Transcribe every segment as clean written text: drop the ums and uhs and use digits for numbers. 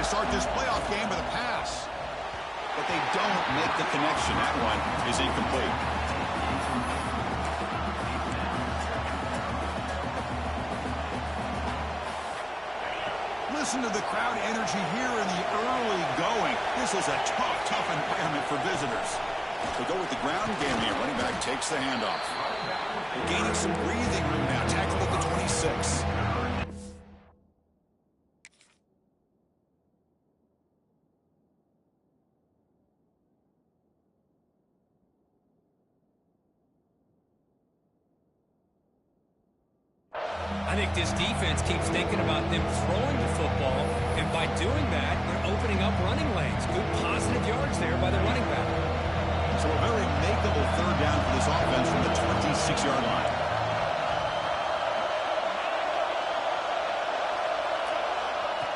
start this playoff game with a pass. But they don't make the connection. That one is incomplete. Listen to the crowd energy here in the early going. This is a tough environment for visitors. They go with the ground game here. Running back takes the handoff. They're gaining some breathing room now. Tackled at the 26. I think this defense keeps thinking about them throwing the football, and by doing that, they're opening up running lanes. Good positive yards there by the running back. So a very makeable third down for this offense from the 26-yard line.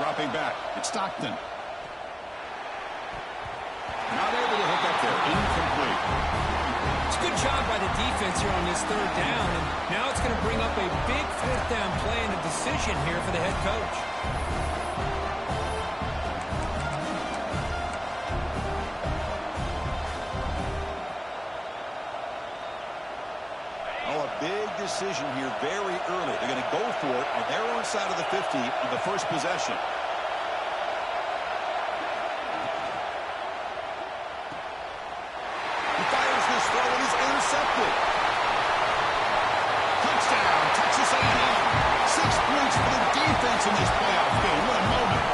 Dropping back, it's Stockton. Not able to hook up there, incomplete. It's a good job by the defense here on this third down, and now it's going to bring up a big fourth down play and a decision here for the head coach. Oh, a big decision here very early. They're going to go for it on their own side of the 50 on the first possession. Intercepted. Touchdown, Texas A&M. 6 points for the defense in this playoff game. What a moment.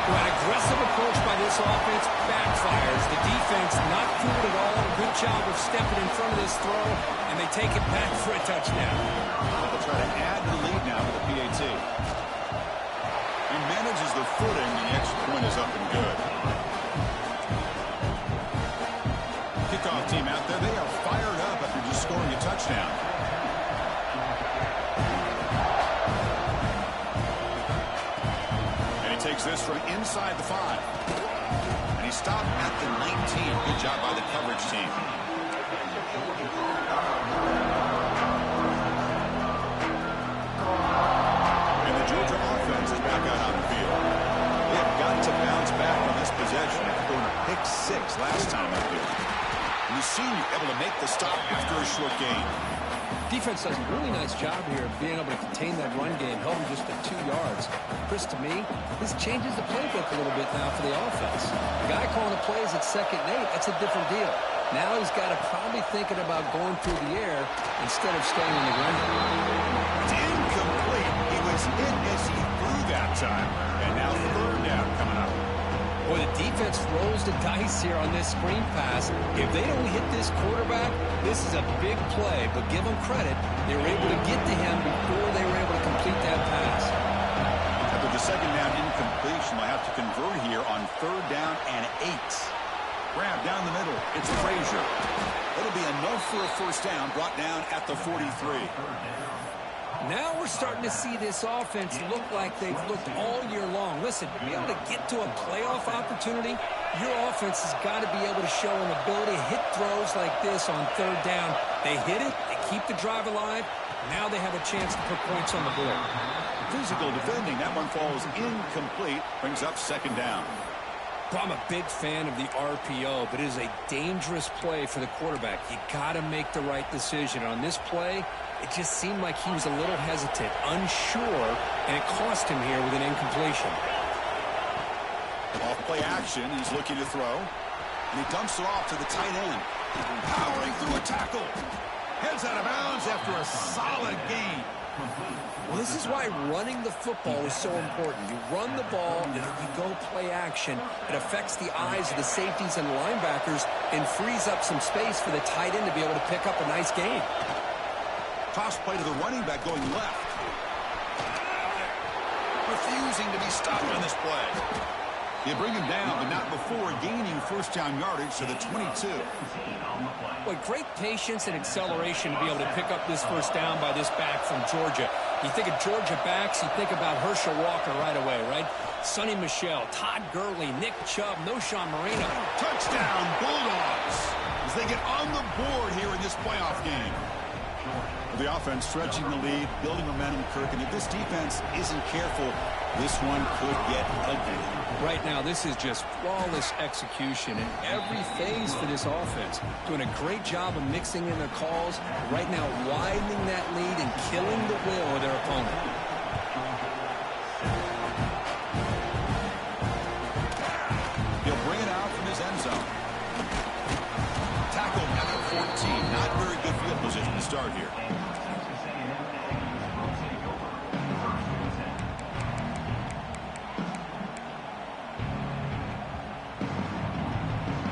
Well, an aggressive approach by this offense backfires. The defense not fooled at all. Good job of stepping in front of this throw, and they take it back for a touchdown. They'll try to add the lead now with the PAT. He manages the footing, and the extra point is up and good. Kickoff team out there. They are fired up after just scoring a touchdown. And he takes this from inside the 5. And he stopped at the 19. Good job by the coverage team. And the Georgia offense is back out on the field. They have got to bounce back on this possession after going a pick 6 last time up here. And the senior able to make the stop after a short gain. Defense does a really nice job here of being able to contain that run game, held him just at 2 yards. Chris, to me, this changes the playbook a little bit now for the offense. The guy calling the plays at 2nd and 8, that's a different deal. Now he's got to probably thinking about going through the air instead of staying in the ground. It's incomplete. He was hit as he threw that time. And now third down coming up. Boy, the defense rolls the dice here on this screen pass. If they don't hit this quarterback, this is a big play. But give them credit, they were able to get to him before they were able to complete that pass. After the second down incompletion, they'll have to convert here on third down and 8. Grab down the middle. It's Frazier. It'll be enough for a first down, brought down at the 43. Now we're starting to see this offense look like they've looked all year long. Listen, to be able to get to a playoff opportunity, your offense has got to be able to show an ability to hit throws like this on third down. They hit it, they keep the drive alive. Now they have a chance to put points on the board. Physical defending. That one falls incomplete. Brings up second down. I'm a big fan of the RPO, but it is a dangerous play for the quarterback. You got to make the right decision. On this play, it just seemed like he was a little hesitant, unsure, and it cost him here with an incompletion. Off play action, he's looking to throw, and he dumps it off to the tight end. Powering through a tackle. Heads out of bounds after a solid gain. Well, this is why running the football is so important. You run the ball, and if you go play action, it affects the eyes of the safeties and the linebackers and frees up some space for the tight end to be able to pick up a nice gain. Toss play to the running back going left. Refusing to be stopped on this play. They bring him down, but not before gaining first down yardage to the 22. Boy, great patience and acceleration to be able to pick up this first down by this back from Georgia. You think of Georgia backs, you think about Herschel Walker right away, right? Sonny Michel, Todd Gurley, Nick Chubb, Noshawn Marino. Touchdown, Bulldogs, as they get on the board here in this playoff game. The offense stretching the lead, building momentum, Kirk, and if this defense isn't careful, this one could get ugly. Right now, this is just flawless execution in every phase for this offense. Doing a great job of mixing in their calls. Right now, widening that lead and killing the will of their opponent. He'll bring it out from his end zone. Tackle at 14. Not very good field position to start here.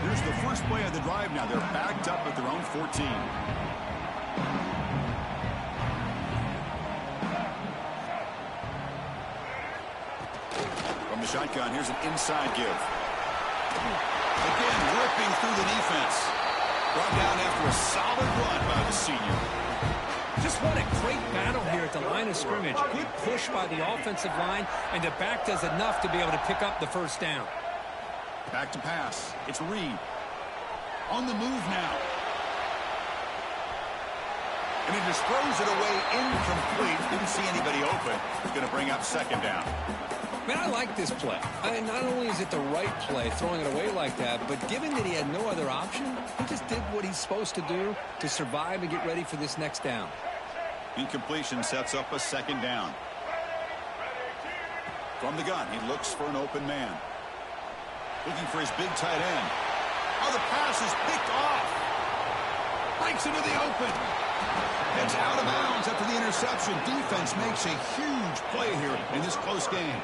Here's the first play of the drive now. They're backed up at their own 14. From the shotgun, here's an inside give. Again, ripping through the defense. Brought down after a solid run by the senior. Just what a great battle here at the line of scrimmage. Good push by the offensive line, and the back does enough to be able to pick up the first down. Back to pass. It's Reed. On the move now. And he just throws it away incomplete. Didn't see anybody open. He's going to bring up second down. Man, I like this play. I mean, not only is it the right play, throwing it away like that, but given that he had no other option, he just did what he's supposed to do to survive and get ready for this next down. Incompletion sets up a second down. From the gun, he looks for an open man. Looking for his big tight end. Oh, the pass is picked off. Breaks into the open. Heads out of bounds after the interception. Defense makes a huge play here in this close game.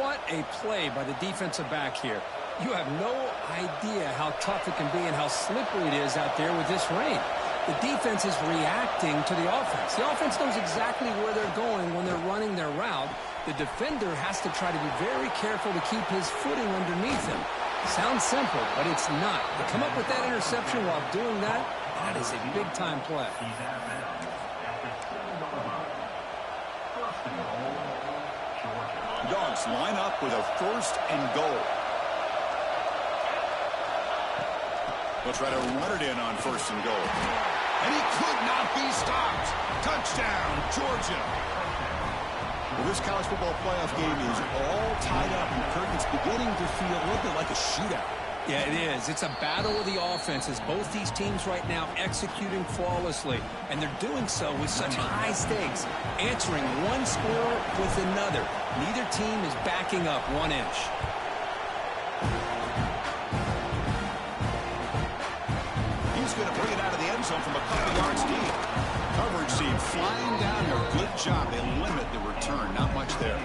What a play by the defensive back here. You have no idea how tough it can be and how slippery it is out there with this rain. The defense is reacting to the offense. The offense knows exactly where they're going when they're running their route. The defender has to try to be very careful to keep his footing underneath him. Sounds simple, but it's not. To come up with that interception while doing that, that is a big-time play. Dogs line up with a first and goal. They'll try to run it in on first and goal. And he could not be stopped. Touchdown, Georgia. Well, this college football playoff game is all tied up, and Kirk, it's beginning to feel a little bit like a shootout. Yeah, it is. It's a battle of the offenses. Both these teams right now executing flawlessly, and they're doing so with such high stakes, answering one score with another. Neither team is backing up 1 inch. He's going to bring it out of the end zone from a couple yards deep. Coverage team flying down there. Good job. They limit the return. Not much there.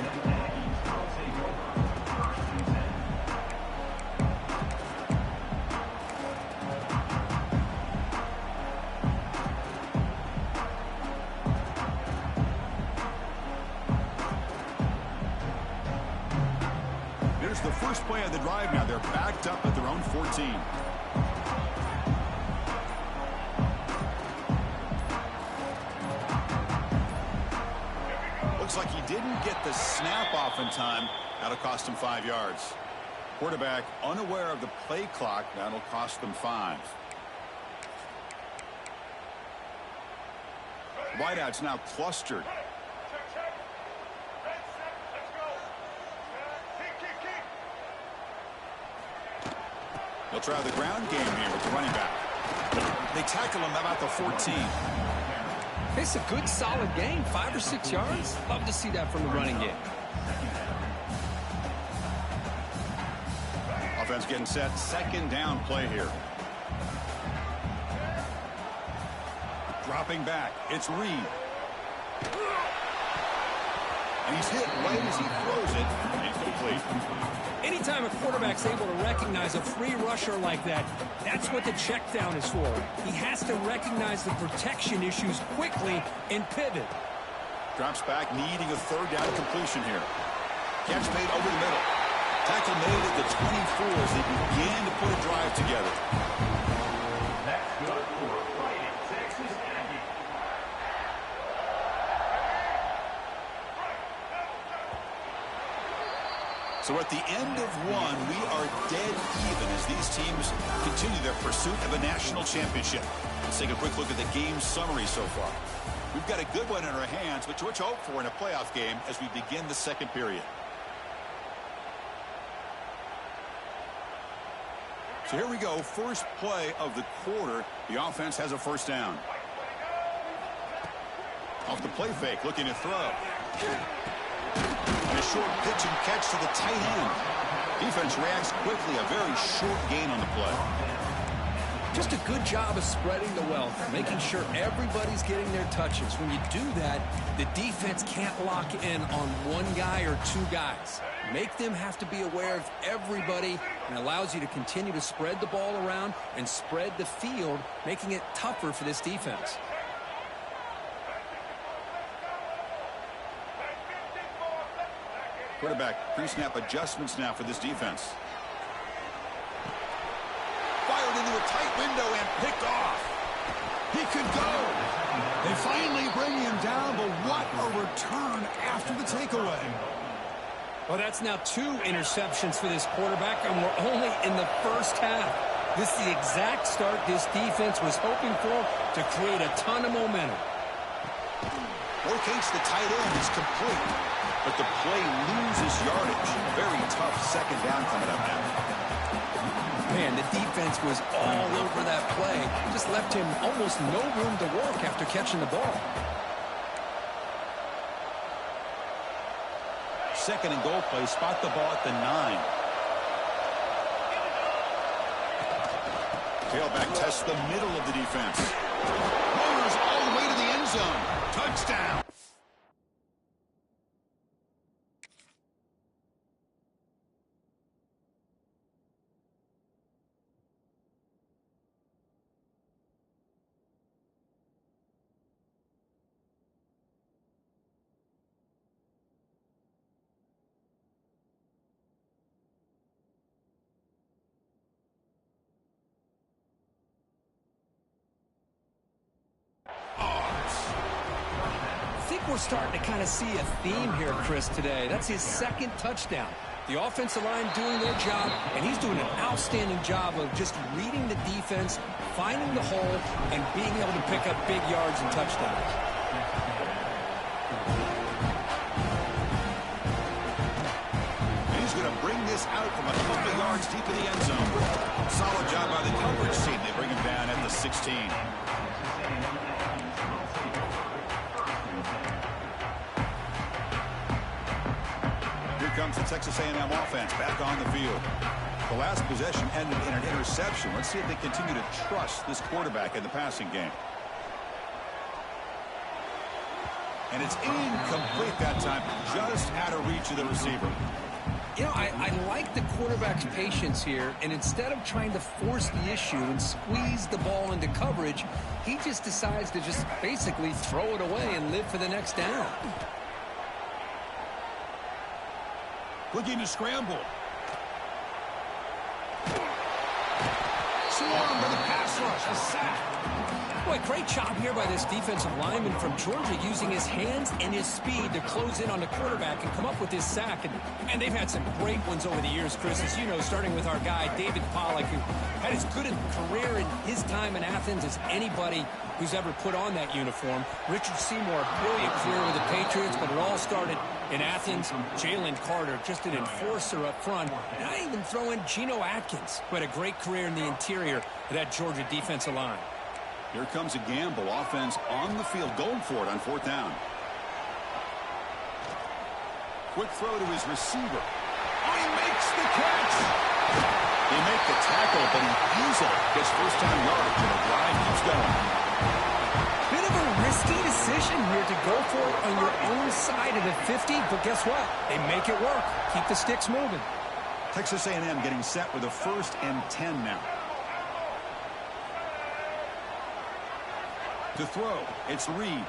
Here's the first play of the drive now. They're backed up at their own 14. Looks like he didn't get the snap off in time. That'll cost him 5 yards. Quarterback unaware of the play clock. That'll cost them 5. Wideouts now clustered. They'll try the ground game here with the running back. They tackle him about the 14. It's a good, solid game. 5 or 6 yards. Love to see that from the running game. Offense getting set. Second down play here. Dropping back. It's Reed. And he's hit right as he throws it. Incomplete. Anytime a quarterback's able to recognize a free rusher like that, that's what the check down is for. He has to recognize the protection issues quickly and pivot. Drops back, needing a third down completion here. Catch made over the middle. Tackle made at the 24 as they began to put a drive together. That's good for Fighting Texas Aggies. So at the end of one, we are dead even as these teams continue their pursuit of a national championship. Let's take a quick look at the game summary so far. We've got a good one in our hands, but what to hope for in a playoff game as we begin the second period. So here we go, first play of the quarter. The offense has a first down. Off the play fake, looking to throw. And a short pitch and catch to the tight end. Defense reacts quickly, a very short gain on the play. Just a good job of spreading the wealth, making sure everybody's getting their touches. When you do that, the defense can't lock in on one guy or two guys. Make them have to be aware of everybody, and allows you to continue to spread the ball around and spread the field, making it tougher for this defense. Quarterback pre-snap adjustments now for this defense. Fired into a tight window and picked off. He could go. They finally bring him down, but what a return after the takeaway. Well, that's now 2 interceptions for this quarterback, and we're only in the first half. This is the exact start this defense was hoping for to create a ton of momentum. Locates the tight end is complete, but the play loses yardage. Very tough second down coming up now. Man, the defense was all over that play. Just left him almost no room to work after catching the ball. Second and goal play, spot the ball at the 9. Tailback tests the middle of the defense. Rolls all the way to the end zone. Touchdown. We're starting to kind of see a theme here, Chris, today. That's his second touchdown. The offensive line doing their job, and he's doing an outstanding job of just reading the defense, finding the hole, and being able to pick up big yards and touchdowns. And he's going to bring this out from a couple of yards deep in the end zone. Solid job by the coverage team. They bring him down at the 16. Comes the Texas A&M offense back on the field. The last possession ended in an interception. Let's see if they continue to trust this quarterback in the passing game. And it's incomplete that time, just out of reach of the receiver. You know, I like the quarterback's patience here, and instead of trying to force the issue and squeeze the ball into coverage, he just decides to just basically throw it away and live for the next down. Looking to scramble. Swarmed by the pass rush. A sack. Boy, great job here by this defensive lineman from Georgia, using his hands and his speed to close in on the quarterback and come up with his sack. And they've had some great ones over the years, Chris, as you know, starting with our guy, David Pollack, who had as good a career in his time in Athens as anybody who's ever put on that uniform. Richard Seymour, brilliant career with the Patriots, but it all started in Athens. Jalen Carter, just an enforcer up front. And I even throw in Geno Atkins, who had a great career in the interior of that Georgia defensive line. Here comes a gamble. Offense on the field, going for it on 4th down. Quick throw to his receiver. Oh, he makes the catch. They make the tackle, but he easily gets first down yardage, and the drive keeps going. Bit of a risky decision here to go for it on your own side of the 50, but guess what? They make it work. Keep the sticks moving. Texas A&M getting set with a 1st and 10 now. To throw, it's Reed.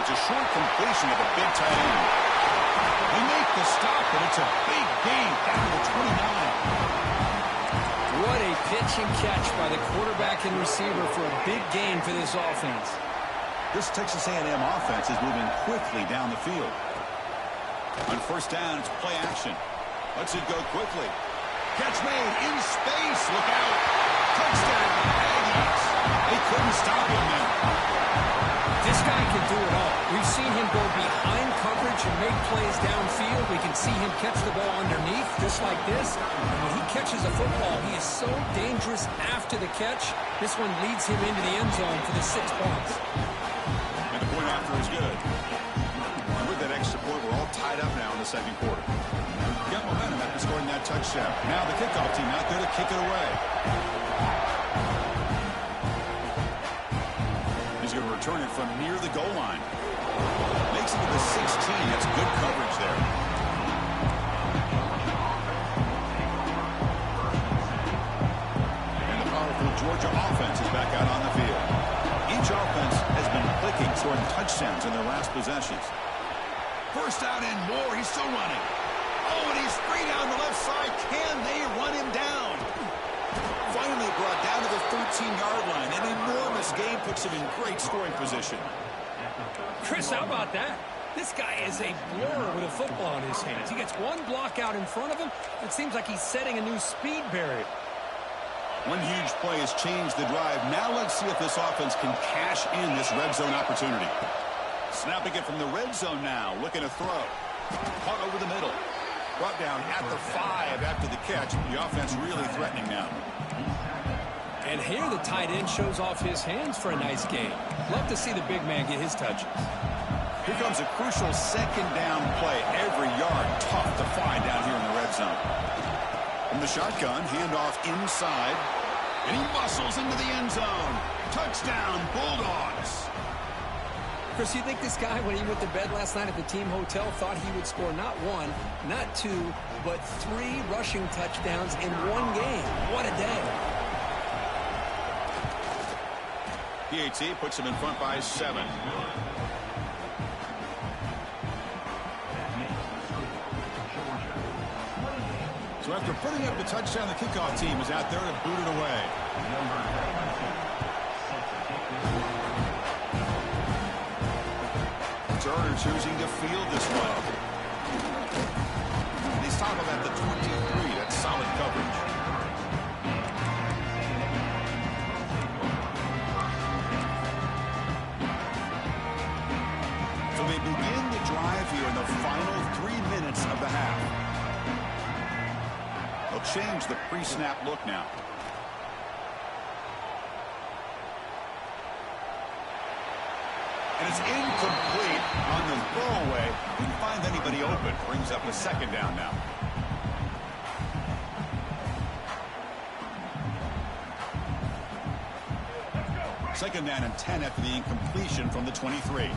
It's a short completion of a big tight end. They make the stop, but it's a big gain down to the 29. What a pitch and catch by the quarterback and receiver for a big gain for this offense. This Texas A&M offense is moving quickly down the field. On first down, it's play action. Lets it go quickly. Catch made in space. Look out. Touchdown, Aggies. They couldn't stop him there. This guy can do it all. We've seen him go behind coverage and make plays downfield. We can see him catch the ball underneath, just like this. And when he catches a football, he is so dangerous after the catch. This one leads him into the end zone for the 6 points. And the point after is good. And with that extra point, we're all tied up now in the second quarter. Got momentum after scoring that touchdown. Now the kickoff team out there to kick it away. He's going to return it from near the goal line. Makes it to the 16. That's good coverage there. And the powerful Georgia offense is back out on the field. Each offense has been clicking, scoring touchdowns in their last possessions. First down and more. He's still running. Oh, and he's free down the left side. Can they run him down? Finally brought down to the 13-yard line. An enormous gain puts him in great scoring position. Chris, how about that? This guy is a blur with a football in his hands. He gets one block out in front of him. It seems like he's setting a new speed barrier. One huge play has changed the drive. Now let's see if this offense can cash in this red zone opportunity. Snapping it from the red zone now. Looking to throw. Caught over the middle. Brought down at the 5 after the catch. The offense really threatening now. And here the tight end shows off his hands for a nice game. Love to see the big man get his touches. Here comes a crucial second down play. Every yard tough to find down here in the red zone. From the shotgun, handoff inside. And he muscles into the end zone. Touchdown, Bulldogs. Chris, you think this guy, when he went to bed last night at the team hotel, thought he would score not 1, not 2, but 3 rushing touchdowns in one game? What a day. PAT puts him in front by 7. So after putting up the touchdown, the kickoff team is out there to boot it away. Turner choosing to field this one. They stop him at the 23. That's solid coverage. So they begin the drive here in the final 3 minutes of the half. They'll change the pre-snap look now. And it's incomplete on the throwaway. Didn't find anybody open. Brings up a second down now. Second down and 10 after the incompletion from the 23.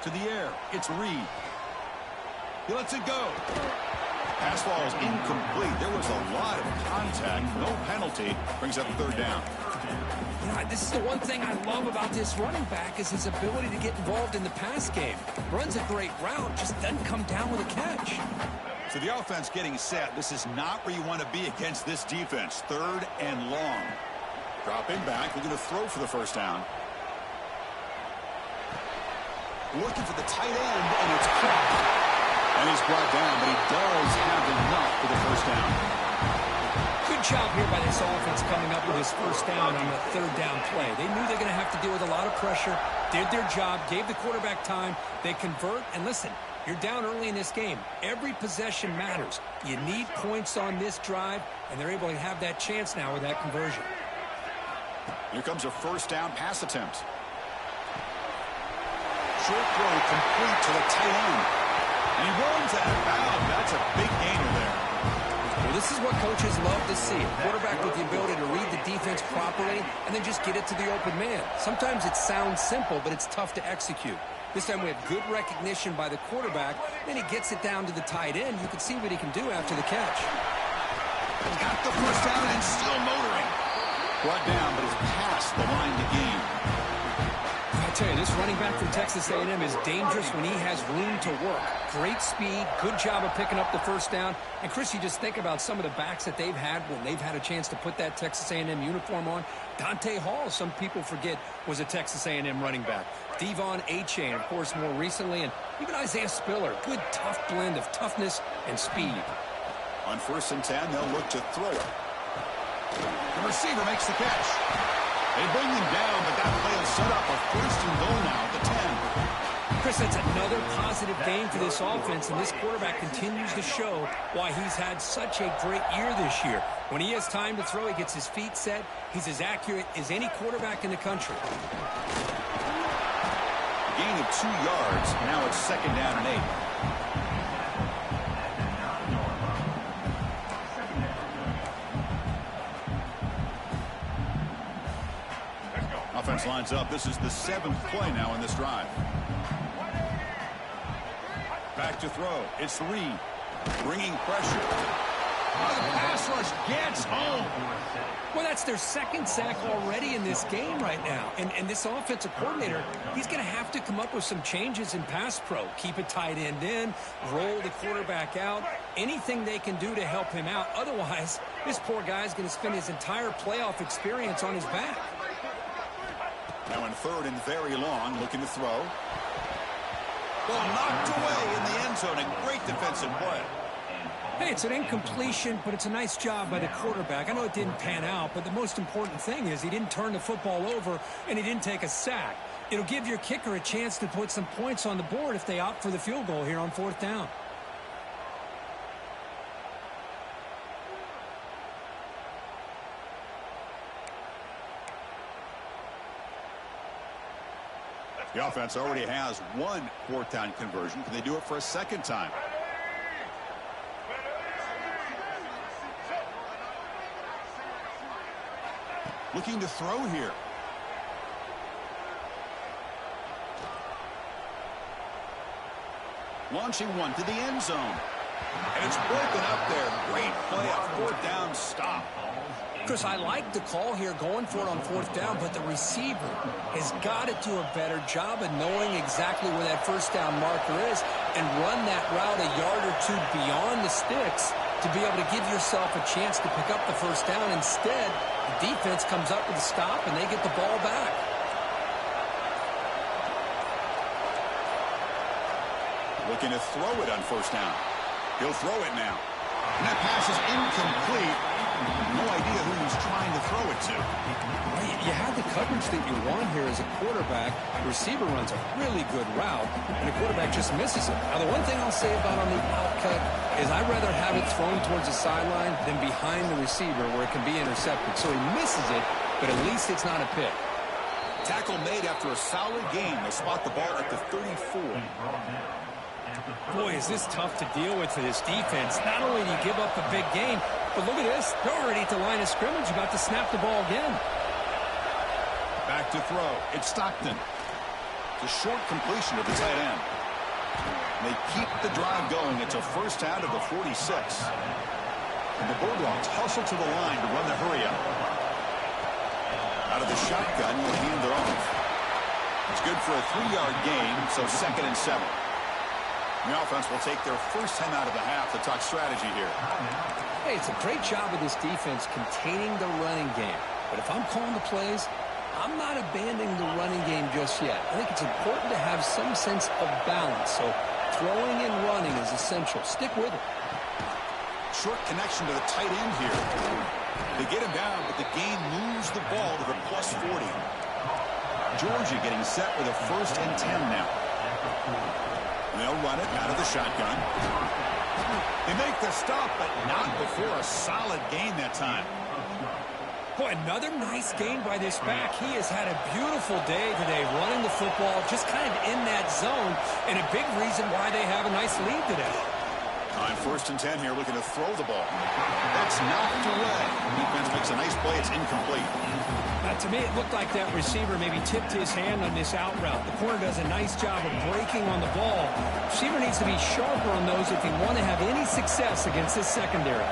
To the air. It's Reed. He lets it go. Pass ball is incomplete. There was a lot of contact. No penalty. Brings up third down. You know, this is the one thing I love about this running back is his ability to get involved in the pass game. Runs a great route, just doesn't come down with a catch. So the offense getting set. This is not where you want to be against this defense. Third and long. Dropping back. We're going to throw for the first down. Looking for the tight end, and it's caught. And he's brought down, but he does have enough for the first down. Good job here by this offense coming up with his first down on the third down play. They knew they're going to have to deal with a lot of pressure, did their job, gave the quarterback time. They convert, and listen, you're down early in this game. Every possession matters. You need points on this drive, and they're able to have that chance now with that conversion. Here comes a first down pass attempt. Short throw complete to the tight end. And he runs out of bounds. That's a big gainer there. Well, this is what coaches love to see. A quarterback with the ability to read the defense properly and then just get it to the open man. Sometimes it sounds simple, but it's tough to execute. This time we have good recognition by the quarterback. Then he gets it down to the tight end. You can see what he can do after the catch. Got the first down and still motoring. Brought down, but is past the line to gain. I tell you, this running back from Texas A&M is dangerous when he has room to work. Great speed, good job of picking up the first down. And, Chris, you just think about some of the backs that they've had when they've had a chance to put that Texas A&M uniform on. Dante Hall, some people forget, was a Texas A&M running back. Devon Achane, of course, more recently. And even Isaiah Spiller, good, tough blend of toughness and speed. On 1st and 10, they'll look to throw it. The receiver makes the catch. They bring him down, but that play will set up a 1st and goal now at the 10. Chris, that's another positive game for this offense, and this quarterback continues to show why he's had such a great year this year. When he has time to throw, he gets his feet set. He's as accurate as any quarterback in the country. Gain of 2 yards. Now it's 2nd down and 8. Offense lines up. This is the 7th play now in this drive. Back to throw. It's Reed. Bringing pressure. Oh, the pass rush gets home. Well, that's their 2nd sack already in this game right now. And this offensive coordinator, he's going to have to come up with some changes in pass pro. Keep a tight end in, roll the quarterback out, anything they can do to help him out. Otherwise, this poor guy's going to spend his entire playoff experience on his back. Now in 3rd and very long, looking to throw. Well, knocked away in the end zone. A great defensive play. Hey, it's an incompletion, but it's a nice job by the quarterback. I know it didn't pan out, but the most important thing is he didn't turn the football over and he didn't take a sack. It'll give your kicker a chance to put some points on the board if they opt for the field goal here on 4th down. The offense already has 1 4th down conversion. Can they do it for a 2nd time? Looking to throw here. Launching one to the end zone. And it's broken up there. Great play, a 4th down stop. Chris, I like the call here going for it on 4th down, but the receiver has got to do a better job of knowing exactly where that 1st down marker is and run that route a yard or 2 beyond the sticks to be able to give yourself a chance to pick up the 1st down. Instead, the defense comes up with a stop and they get the ball back. Looking to throw it on 1st down. He'll throw it now. And that pass is incomplete. No idea who he's trying to throw it to. You have the coverage that you want here as a quarterback. The receiver runs a really good route, and the quarterback just misses it. Now, the one thing I'll say about on the out cut is I'd rather have it thrown towards the sideline than behind the receiver where it can be intercepted. So he misses it, but at least it's not a pick. Tackle made after a solid game. They spot the ball at the 34. Boy, is this tough to deal with for this defense. Not only do you give up a big game, but look at this. They're already at the line of scrimmage, about to snap the ball again. Back to throw. It's Stockton. It's a short completion to the tight end. They keep the drive going. It's a 1st out of the 46. And the Bulldogs hustle to the line to run the hurry up. Out of the shotgun, will hand it off. It's good for a 3-yard gain, so 2nd and 7. The offense will take their 1st time out of the half to talk strategy here. Hey, it's a great job of this defense containing the running game. But if I'm calling the plays, I'm not abandoning the running game just yet. I think it's important to have some sense of balance. So throwing and running is essential. Stick with it. Short connection to the tight end here. They get him down, but the game moves the ball to the +40. Georgia getting set with a 1st and 10 now. They'll run it out of the shotgun. They make the stop, but not before a solid gain that time. Boy, another nice game by this back. He has had a beautiful day today running the football, just kind of in that zone, and a big reason why they have a nice lead today. On 1st and 10 here, looking to throw the ball. That's knocked away. Defense makes a nice play. It's incomplete. To me, it looked like that receiver maybe tipped his hand on this out route. The corner does a nice job of breaking on the ball. Receiver needs to be sharper on those if he want to have any success against this secondary.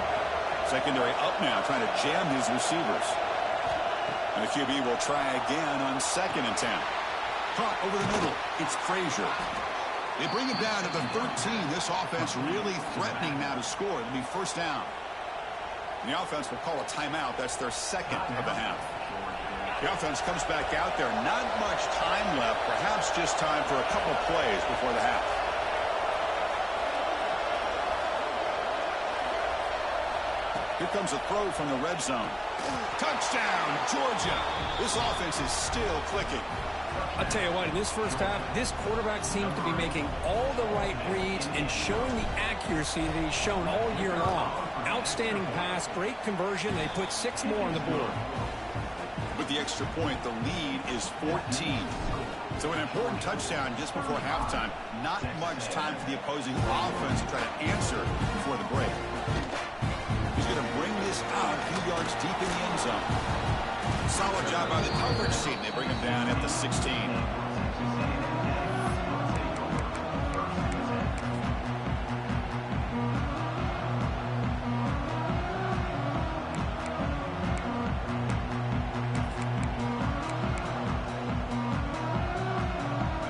Secondary up now, trying to jam his receivers. And the QB will try again on 2nd and 10. Caught over the middle. It's Frazier. They bring it down to the 13. This offense really threatening now to score. It'll be first down. The offense will call a timeout. That's their second of the half. The offense comes back out there. Not much time left. Perhaps just time for a couple plays before the half. Here comes a throw from the red zone. Touchdown, Georgia. This offense is still clicking. I'll tell you what, in this first half, this quarterback seems to be making all the right reads and showing the accuracy that he's shown all year long. Outstanding pass, great conversion. They put 6 more on the board. With the extra point, the lead is 14. So an important touchdown just before halftime. Not much time for the opposing offense to try to answer before the break. He's going to bring this out a few yards deep in the end zone. Solid job by the coverage team. They bring him down at the 16.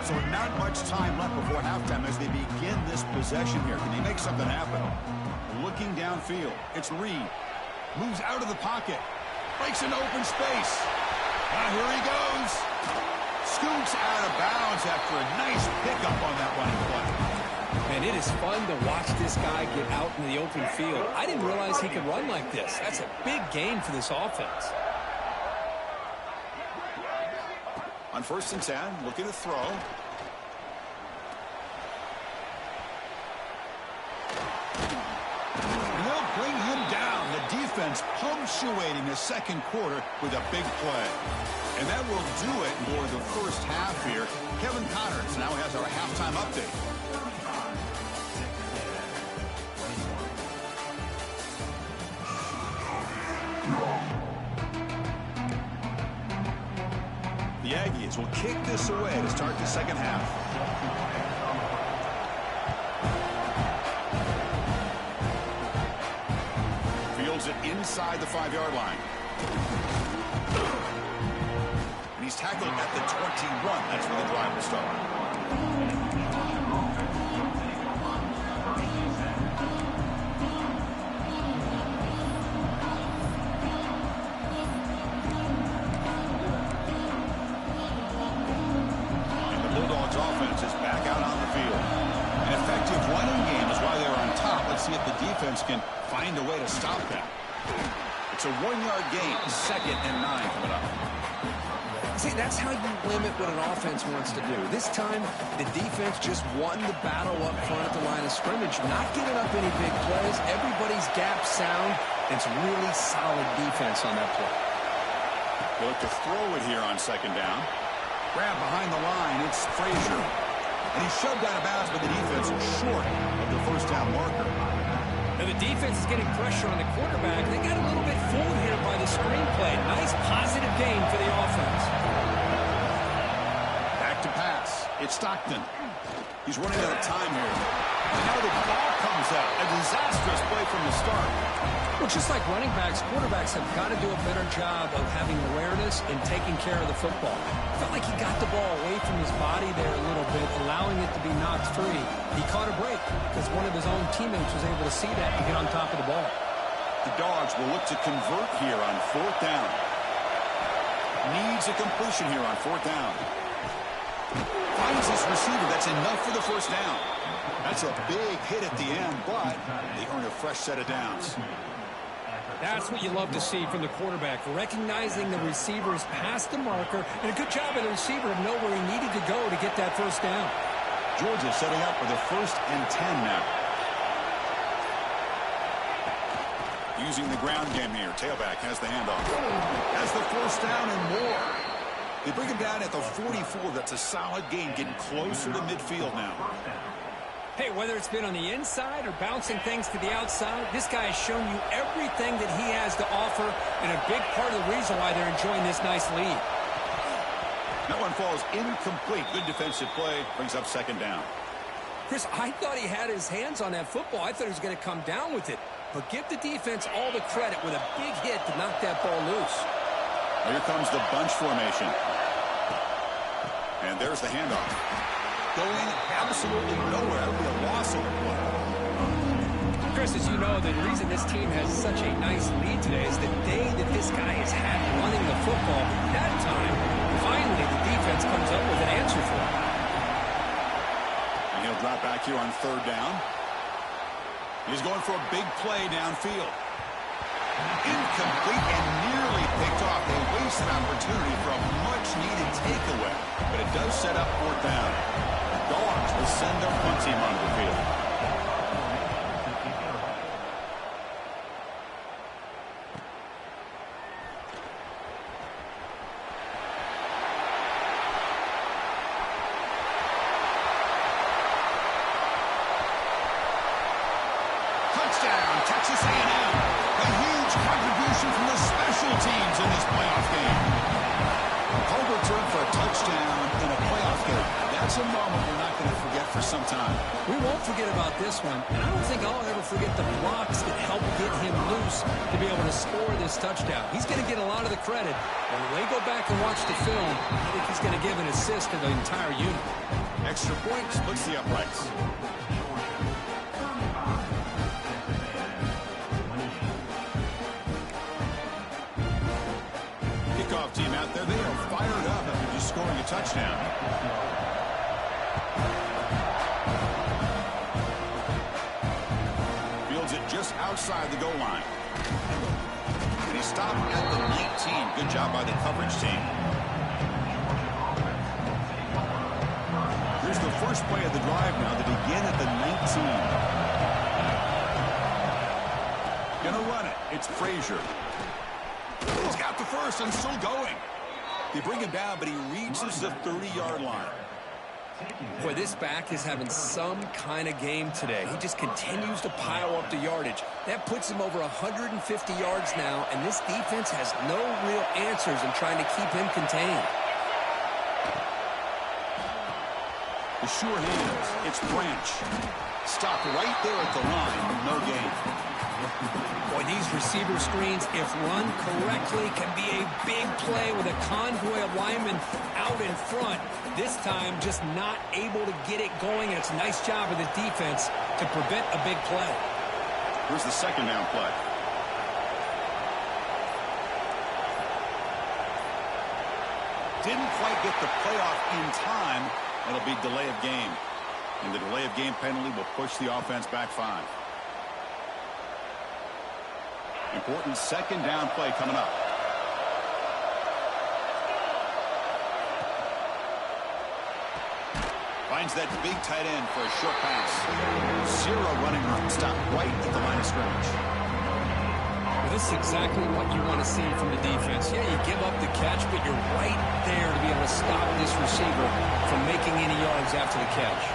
So not much time left before halftime as they begin this possession here. Can they make something happen? Looking downfield. It's Reed. Moves out of the pocket. Breaks into open space. Here he goes. Scoots out of bounds after a nice pickup on that running play. And it is fun to watch this guy get out in the open field. I didn't realize he could run like this. That's a big gain for this offense. On 1st and 10, looking to throw. And they'll bring him down. The defense punctuating the second quarter with a big play. And that will do it for the first half here. Kevin Connors now has our halftime update. The Aggies will kick this away to start the second half. Fields it inside the 5-yard line. And he's tackled at the 21. That's where the drive will start. Can find a way to stop that. It's a 1-yard gain. 2nd and 9 coming up. See, that's how you limit what an offense wants to do. This time, the defense just won the battle up front at the line of scrimmage, not giving up any big plays. Everybody's gap sound. It's really solid defense on that play. They look to throw it here on 2nd down. Grab behind the line. It's Frazier. And he's shoved out of bounds, but the defense is short of the first down marker. Now the defense is getting pressure on the quarterback. They got a little bit fooled here by the screenplay. Nice positive gain for the offense. Back to pass. It's Stockton. He's running out of time here. And now the ball comes out. A disastrous play from the start. Well, just like running backs, quarterbacks have got to do a better job of having awareness and taking care of the football. Felt like he got the ball away from his body there a little bit, allowing it to be knocked free. He caught a break because one of his own teammates was able to see that and get on top of the ball. The Dogs will look to convert here on 4th down. Needs a completion here on 4th down. Finds his receiver. That's enough for the first down. That's a big hit at the end, but they earn a fresh set of downs. That's what you love to see from the quarterback, recognizing the receivers past the marker, and a good job of the receiver to know where he needed to go to get that first down. Georgia setting up for the 1st and 10 now. Using the ground game here. Tailback has the handoff. Has the first down and more. They bring him down at the 44. That's a solid gain, getting closer to midfield now. Hey, whether it's been on the inside or bouncing things to the outside, this guy has shown you everything that he has to offer, and a big part of the reason why they're enjoying this nice lead. That one falls incomplete. Good defensive play. Brings up 2nd down. Chris, I thought he had his hands on that football. I thought he was going to come down with it. But give the defense all the credit with a big hit to knock that ball loose. Here comes the bunch formation. And there's the handoff. Going absolutely nowhere. That'll be a loss of the play. Chris, as you know, the reason this team has such a nice lead today is the day that this guy has had running the football. That time, finally, the defense comes up with an answer for him. And he'll drop back here on 3rd down. He's going for a big play downfield. Incomplete and nearly picked off. They wasted an opportunity for a much-needed takeaway. But it does set up 4th down. The Dogs will send their punt team onto the field. Touchdown, Texas A&M. A huge contribution from the special teams in this playoff game. Overturned for a touchdown in a playoff game. That's a moment we're not going to forget for some time. We won't forget about this one, and I don't think I'll ever forget the blocks that helped get him loose to be able to score this touchdown. He's going to get a lot of the credit. When they go back and watch the film, I think he's going to give an assist to the entire unit. Extra point splits the uprights. Kickoff team out there, they are fired up after just scoring a touchdown. Fields it just outside the goal line. And he stopped at the 19. Good job by the coverage team. Here's the first play of the drive now to begin at the 19. Gonna run it. It's Frazier. He's got the first and still going. They bring him down, but he reaches the 30-yard line. Boy, this back is having some kind of game today. He just continues to pile up the yardage. That puts him over 150 yards now, and this defense has no real answers in trying to keep him contained. The sure hands. It's Branch. Stopped right there at the line. No gain. Boy, these receiver screens, if run correctly, can be a big play with a convoy of linemen out in front. This time, just not able to get it going, and it's a nice job of the defense to prevent a big play. Here's the 2nd down play. Didn't quite get the playoff in time. It'll be delay of game. And the delay of game penalty will push the offense back 5. Important 2nd down play coming up. Finds that big tight end for a short pass. Zero running room. Stop right at the line of scrimmage. Well, this is exactly what you want to see from the defense. Yeah, you give up the catch, but you're right there to be able to stop this receiver from making any yards after the catch.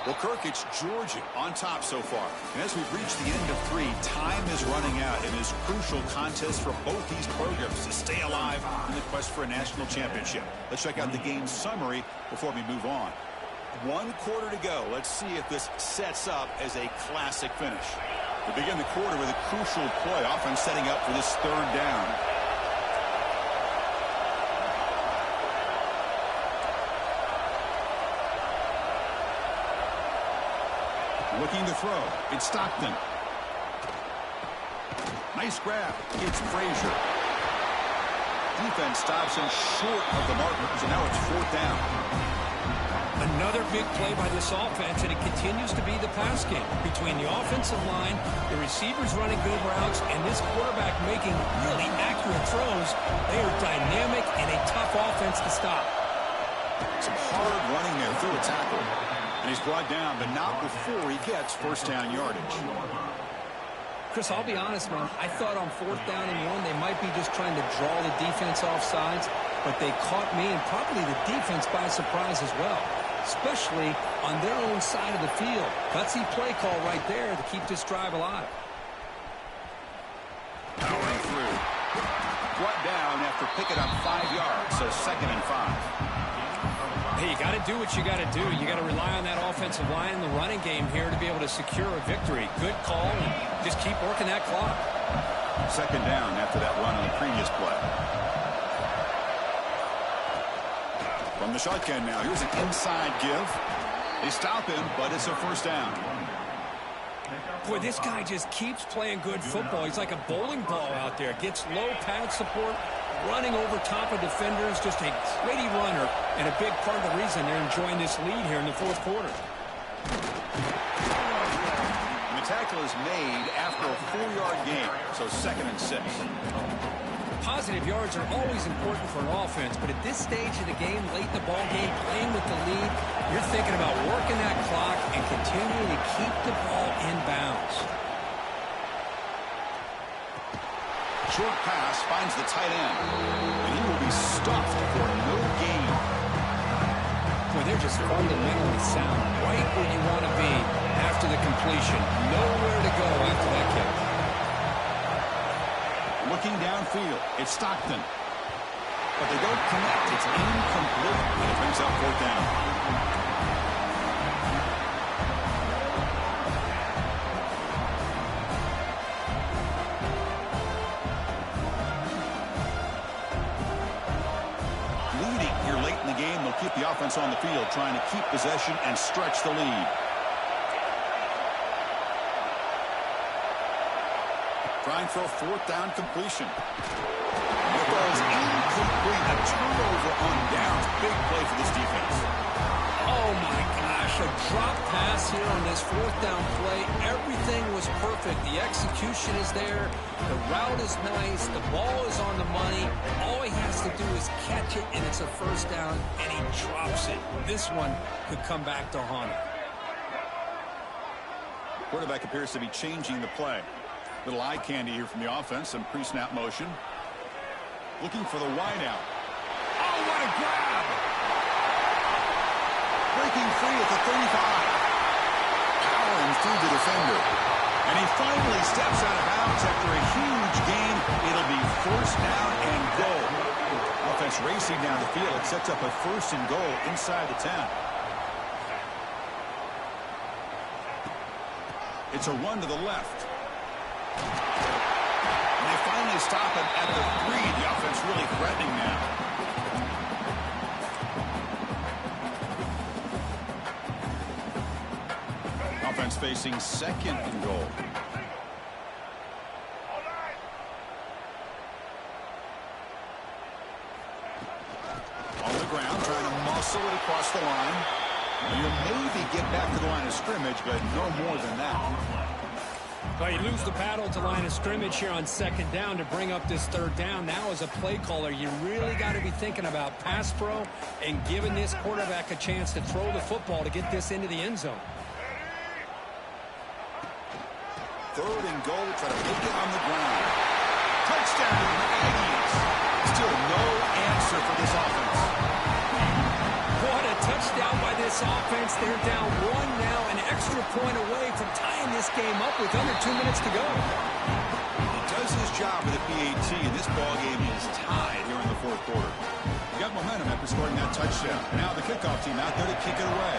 Well, Kirk, it's Georgia on top so far. And as we've reached the end of 3, time is running out in this crucial contest for both these programs to stay alive in the quest for a national championship. Let's check out the game summary before we move on. 1 quarter to go. Let's see if this sets up as a classic finish. We begin the quarter with a crucial play, often setting up for this 3rd down. Looking to throw. It's Stockton. Nice grab. It's Frazier. Defense stops him short of the markers, and now it's 4th down. Another big play by this offense, and it continues to be the pass game. Between the offensive line, the receivers running good routes, and this quarterback making really accurate throws, they are dynamic and a tough offense to stop. Some hard running there through a tackle. And he's brought down, but not before he gets 1st down yardage. Chris, I'll be honest, man. I thought on 4th down and 1, they might be just trying to draw the defense off sides, but they caught me and probably the defense by surprise as well, especially on their own side of the field. Gutsy play call right there to keep this drive alive. Powering through. Brought down after picking up 5 yards, so 2nd and 5. Hey, you got to do what you got to do. You got to rely on that offensive line in the running game here to be able to secure a victory. Good call, and just keep working that clock. 2nd down after that run on the previous play. From the shotgun now, here's an inside give. They stop him, but it's a first down. Boy, this guy just keeps playing good football. He's like a bowling ball out there. Gets low pad support, running over top of defenders. Just a gritty runner, and a big part of the reason they're enjoying this lead here in the fourth quarter. And the tackle is made after a 4-yard gain, so 2nd and 6. Positive yards are always important for an offense, but at this stage of the game, late in the ball game, playing with the lead, you're thinking about working that clock and continuing to keep the ball in bounds. Short pass finds the tight end, and he will be stuffed for no gain. Boy, they're just fundamentally sound, right where you want to be after the completion. Nowhere to go after that kick. Looking downfield, it's Stockton. But they don't connect. It's incomplete, and it brings up 4th down. Leading here late in the game, they'll keep the offense on the field, trying to keep possession and stretch the lead. Trying for a 4th down completion. The ball is incomplete. A turnover on downs. Big play for this defense. Oh, my gosh. A drop pass here on this 4th down play. Everything was perfect. The execution is there. The route is nice. The ball is on the money. All he has to do is catch it, and it's a first down, and he drops it. This one could come back to haunt him. Quarterback appears to be changing the play. Little eye candy here from the offense. Some pre-snap motion. Looking for the wideout. Oh, what a grab! Breaking free at the 35. Powering through the defender. And he finally steps out of bounds after a huge gain. It'll be 1st down and goal. Offense racing down the field. It sets up a 1st and goal inside the 10. It's a run to the left. And they finally stop him at the 3. The offense really threatening now. Offense facing 2nd and goal. On the ground, trying to muscle it across the line. You'll maybe get back to the line of scrimmage, but no more than that. Well, you lose the battle at the line of scrimmage here on 2nd down to bring up this 3rd down. Now, as a play caller, you really got to be thinking about pass pro and giving this quarterback a chance to throw the football to get this into the end zone. 3rd and goal. Try to make it on the ground. Touchdown, Aggies. Still no answer for this offense. What a touchdown by this offense. They're down 1 now, an extra point away from tying this game up with under 2 minutes to go. He does his job with the PAT, and this ball game is tied here in the 4th quarter. He got momentum after scoring that touchdown. Now the kickoff team out there to kick it away.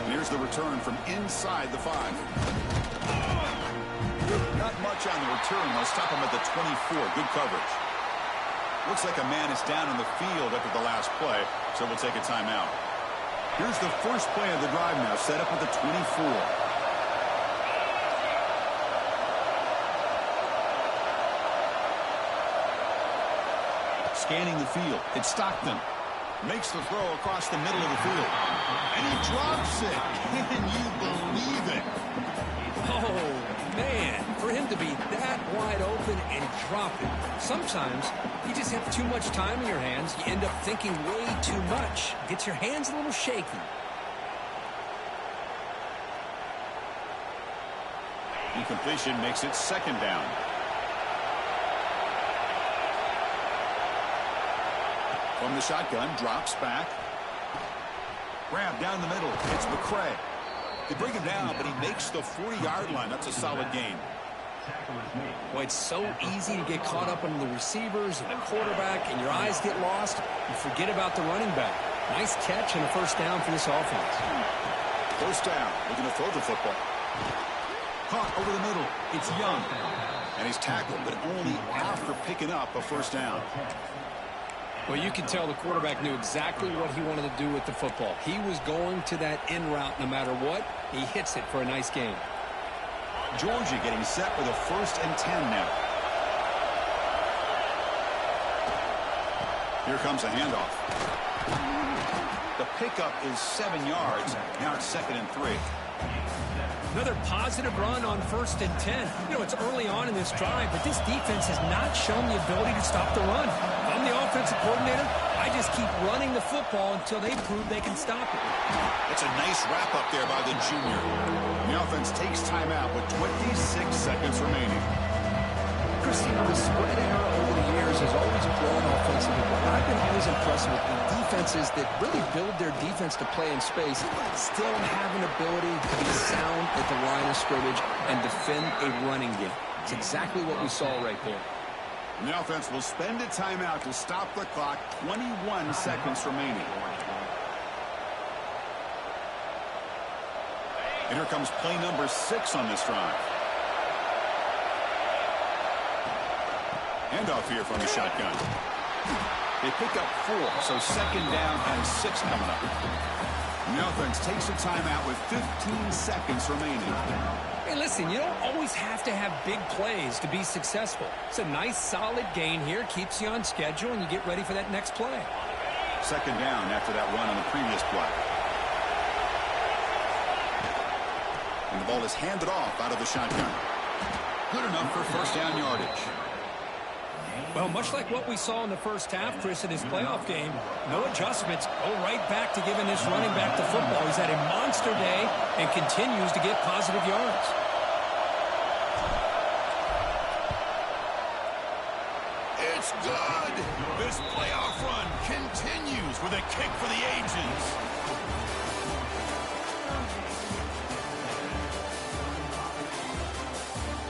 And here's the return from inside the 5. Not much on the return. They'll stop him at the 24. Good coverage. Looks like a man is down in the field after the last play, so we'll take a timeout. Here's the first play of the drive now, set up at the 24. Scanning the field. It's Stockton. Makes the throw across the middle of the field. And he drops it. Can you believe it? Oh, man, for him to be that wide open and drop it. Sometimes you just have too much time in your hands. You end up thinking way too much. Gets your hands a little shaky. Incompletion makes it 2nd down. From the shotgun, drops back. Grab down the middle. It's McCray. They bring him down, but he makes the 40-yard line. That's a solid gain. Boy, it's so easy to get caught up in the receivers and the quarterback, and your eyes get lost. You forget about the running back. Nice catch and a first down for this offense. First down. Looking to throw the football. Caught over the middle. It's Young. And he's tackled, but only after picking up a first down. Well, you can tell the quarterback knew exactly what he wanted to do with the football. He was going to that in route no matter what. He hits it for a nice gain. Georgia getting set with a 1st and 10 now. Here comes a handoff. The pickup is 7 yards. Now it's 2nd and 3. Another positive run on 1st and 10. You know, it's early on in this drive, but this defense has not shown the ability to stop the run. If I'm the offensive coordinator, I just keep running the football until they prove they can stop it. It's a nice wrap-up there by the junior. The offense takes timeout with 26 seconds remaining. Christine, the spread era over the years has always grown offensively, but I've been always impressed with the defenses that really build their defense to play in space, still have an ability to be sound at the line of scrimmage and defend a running game. It's exactly what we saw right there. And the offense will spend a timeout to stop the clock. 21 seconds remaining. And here comes play number 6 on this drive. Handoff here from the shotgun. They pick up 4, so 2nd down and 6 coming up. And the offense takes a timeout with 15 seconds remaining. Hey, listen, you don't always have to have big plays to be successful. It's a nice, solid gain here. Keeps you on schedule, and you get ready for that next play. 2nd down after that run on the previous play. And the ball is handed off out of the shotgun. Good enough for 1st down yardage. Well, much like what we saw in the first half, Chris, in his playoff game, no adjustments. Go right back to giving this running back the football. He's had a monster day and continues to get positive yards. It's good. This playoff run continues with a kick for the ages.